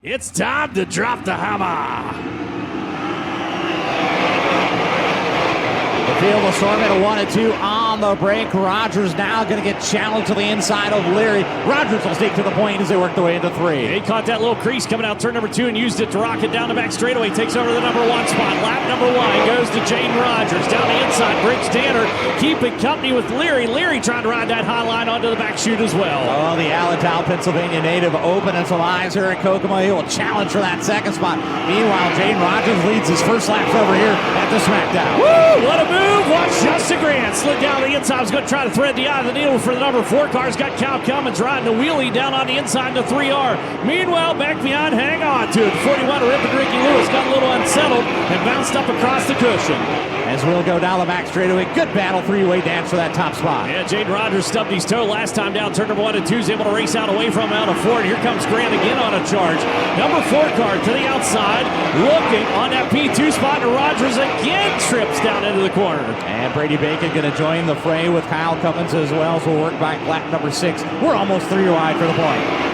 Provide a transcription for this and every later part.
It's time to drop the hammer. The field will storm at a 1 and 2 on the break. Rogers now going to get challenged to the inside of Leary. Rogers will sneak to the point as they work their way into 3. He caught that little crease coming out turn number 2 and used it to rocket down the back straightaway. Takes over the number 1 spot. Lap number 1 goes to Jane Rogers. Down the inside, Briggs Danner keeping company with Leary. Leary trying to ride that high line onto the back chute as well. Oh, the Allentown, Pennsylvania native opening some eyes here at Kokomo. He will challenge for that second spot. Meanwhile, Jane Rogers leads his first laps over here at the Smackdown. Woo! What a move! Watch Justin Grant slid down the inside. Was going to try to thread the eye of the needle for the number 4 car. He's got Cal Cummins riding a wheelie down on the inside to 3R. Meanwhile, back behind, hang on to it. 41 Rip Ricky Lewis got a little unsettled and bounced up across the cushion. As we'll go down the back straightaway. Good battle, three-way dance for that top spot. Yeah, Jade Rogers stubbed his toe last time down turn number 1 and 2. Is able to race out away from him out of 4. Here comes Grant again on a charge. Number 4 car to the outside, looking on that P2 spot, and Rogers again trips down into the corner. And Brady Bacon going to join the fray with Kyle Cummins as well, so we'll work back lap number 6. We're almost 3 wide for the point.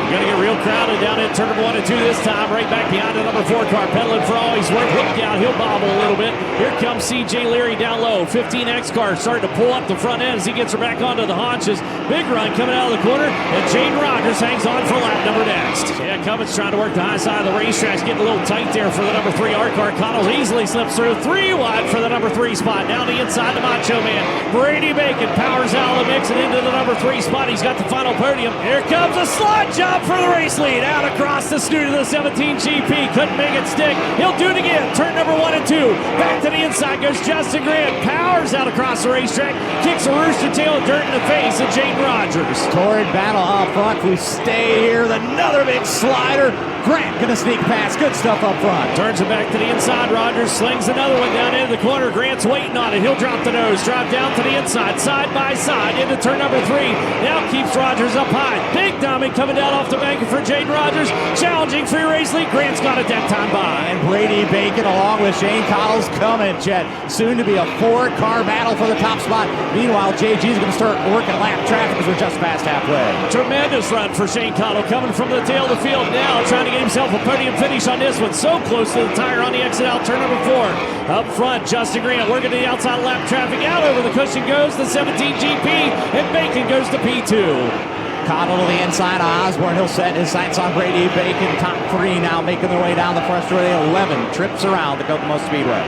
Going to get real crowded down in turn number 1 and 2 this time. Right back behind the number 4 car. Pedaling for all he's worth. Look out. He'll bobble a little bit. Here comes C.J. Leary down low. 15X car starting to pull up the front end as he gets her back onto the haunches. Big run coming out of the corner. And Jane Rogers hangs on for lap number next. Yeah, Cummins trying to work the high side of the racetrack. Getting a little tight there for the number 3 R car. Connell easily slips through. 3 wide for the number 3 spot. Down the inside to Macho Man. Brady Bacon powers out of the mix and into the number 3 spot. He's got the final podium. Here comes a slide job for the race lead. Out across the snoot of the 17 GP. Couldn't make it stick. He'll do it again. Turn number 1 and 2. Back to the inside goes Justin Grant. Powers out across the racetrack. Kicks a rooster tail of dirt in the face of Jane Rogers. Torrid battle up front. We stay here with another big slider. Grant gonna sneak past. Good stuff up front. Turns it back to the inside. Rogers slings another one down into the corner. Grant's waiting on it. He'll drop the nose. Drop down to the inside. Side by side into turn number 3. Now keeps Rogers up high. Big dummy coming down off the bank for Jane Rogers. Challenging free race lead. Grant's got it that time by. And Brady Bacon along with Shane Connell's coming, Chet. Soon to be a 4-car battle for the top spot. Meanwhile, JG's gonna start working lap traffic as we're just past halfway. Tremendous run for Shane Connell coming from the tail of the field now, trying to get himself a podium finish on this one. So close to the tire on the exit out, turn number 4. Up front, Justin Grant working to the outside lap traffic. Out over the cushion goes the 17 GP, and Bacon goes to P2. Connell to the inside of Osborne. He'll set his sights on Brady Bacon. Top 3 now making their way down the front straightaway. 11 trips around the Kokomo Speedway.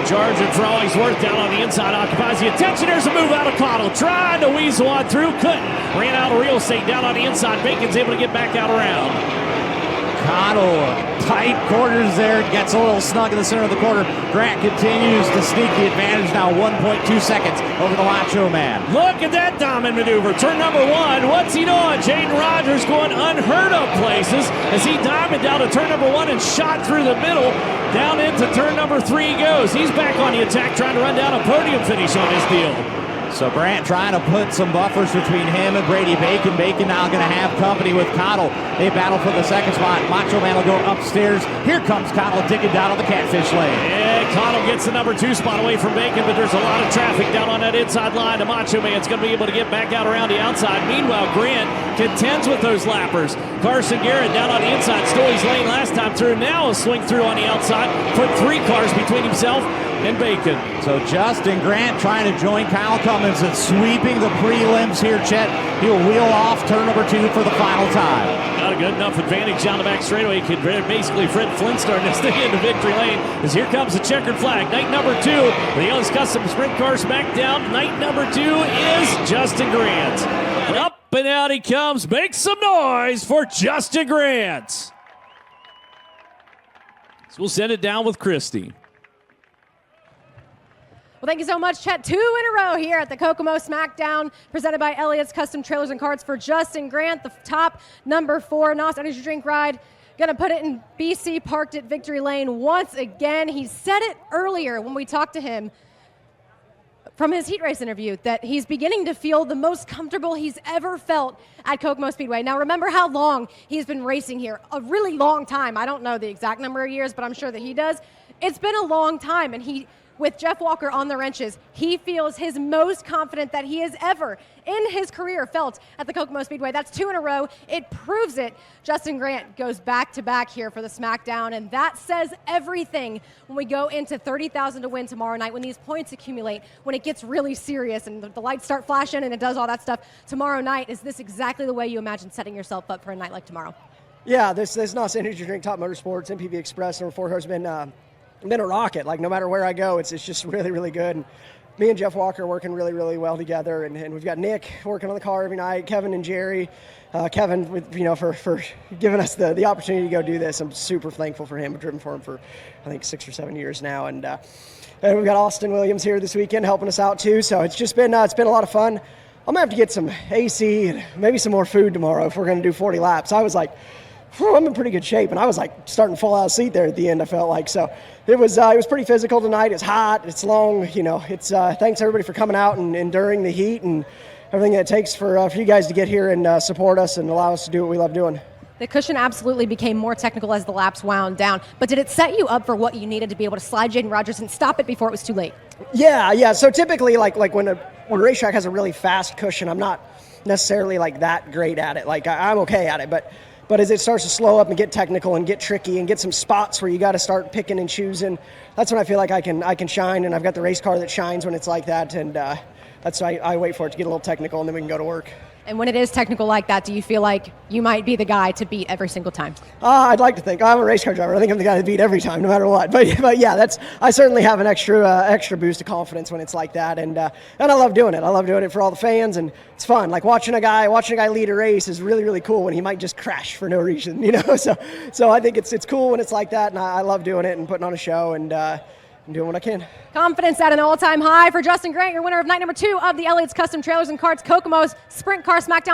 Charging for all he's worth down on the inside. Occupies the attention. There's a move out of Connell. Trying to weasel on through. Couldn't. Ran out of real estate down on the inside. Bacon's able to get back out around. Connell, tight quarters there, gets a little snug in the center of the corner. Grant continues to sneak the advantage now, 1.2 seconds over the Macho Man. Look at that diamond maneuver. Turn number 1. What's he doing? Jane Rogers going unheard of places as he diamond down to turn number 1 and shot through the middle. Down into turn number 3 he goes. He's back on the attack, trying to run down a podium finish on his deal. So Grant trying to put some buffers between him and Brady Bacon. Bacon now going to have company with Connell. They battle for the second spot. Macho Man will go upstairs. Here comes Connell digging down on the catfish lane. Yeah, Connell gets the number 2 spot away from Bacon, but there's a lot of traffic down on that inside line. The Macho Man's going to be able to get back out around the outside. Meanwhile, Grant contends with those lappers. Carson Garrett down on the inside. Stole his lane last time through. Now a swing through on the outside. Put 3 cars between himself and Bacon. So Justin Grant trying to join Kyle Cummins and sweeping the prelims here, Chet. He'll wheel off turn number 2 for the final time. Not a good enough advantage down the back straightaway. He could basically Fred Flintstone this thing into victory lane as here comes the checkered flag. Night number 2, the Elliott Custom Sprint Car Smackdown. Night number 2 is Justin Grant. And up and out he comes. Make some noise for Justin Grant. So we'll send it down with Christy. Well, thank you so much, Chet. 2 in a row here at the Kokomo Smackdown, presented by Elliott's Custom Trailers and Carts for Justin Grant, the top number 4 NOS Energy Drink ride. Gonna put it in BC, parked at victory lane once again. He said it earlier when we talked to him from his heat race interview that he's beginning to feel the most comfortable he's ever felt at Kokomo Speedway. Now, remember how long he's been racing here. A really long time. I don't know the exact number of years, but I'm sure that he does. It's been a long time, and he with Jeff Walker on the wrenches, he feels his most confident that he has ever in his career felt at the Kokomo Speedway. That's 2 in a row. It proves it. Justin Grant goes back-to-back here for the Smackdown, and that says everything when we go into 30,000 to win tomorrow night, when these points accumulate, when it gets really serious and the lights start flashing and it does all that stuff. Tomorrow night, is this exactly the way you imagine setting yourself up for a night like tomorrow? Yeah, this NOS Energy Drink, Top Motorsports, MPV Express, number 4 has been a rocket. Like, no matter where I go, it's just really, really good. And me and Jeff Walker are working really, really well together, and we've got Nick working on the car every night, Kevin and Jerry. Kevin, for giving us the opportunity to go do this. I'm super thankful for him. I've driven for him for, I think, 6 or 7 years now. And we've got Austin Williams here this weekend helping us out, too. So it's just been, it's been a lot of fun. I'm going to have to get some AC and maybe some more food tomorrow if we're going to do 40 laps. I was like, I'm in pretty good shape, and I was like starting to fall out of the seat there at the end, I felt like. So it was pretty physical tonight. It's hot, it's long, it's thanks everybody for coming out and enduring the heat and everything that it takes for you guys to get here and support us and allow us to do what we love doing. The cushion absolutely became more technical as the laps wound down, but did it set you up for what you needed to be able to slide Jaden Rogers and stop it before it was too late? Yeah. So typically, like when a racetrack has a really fast cushion, I'm not necessarily like that great at it. Like I'm okay at it, but as it starts to slow up and get technical and get tricky and get some spots where you got to start picking and choosing, that's when I feel like I can shine, and I've got the race car that shines when it's like that, and that's why I wait for it to get a little technical, and then we can go to work. And when it is technical like that, do you feel like you might be the guy to beat every single time? I'd like to think. I'm a race car driver. I think I'm the guy to beat every time, no matter what. But yeah, I certainly have an extra boost of confidence when it's like that, and I love doing it. I love doing it for all the fans, and it's fun. Like watching a guy lead a race is really, really cool when he might just crash for no reason, So I think it's cool when it's like that, and I love doing it and putting on a show and doing what I can. Confidence at an all-time high for Justin Grant, your winner of night number 2 of the Elliott's Custom Trailers and Carts Kokomo's Sprint Car Smackdown.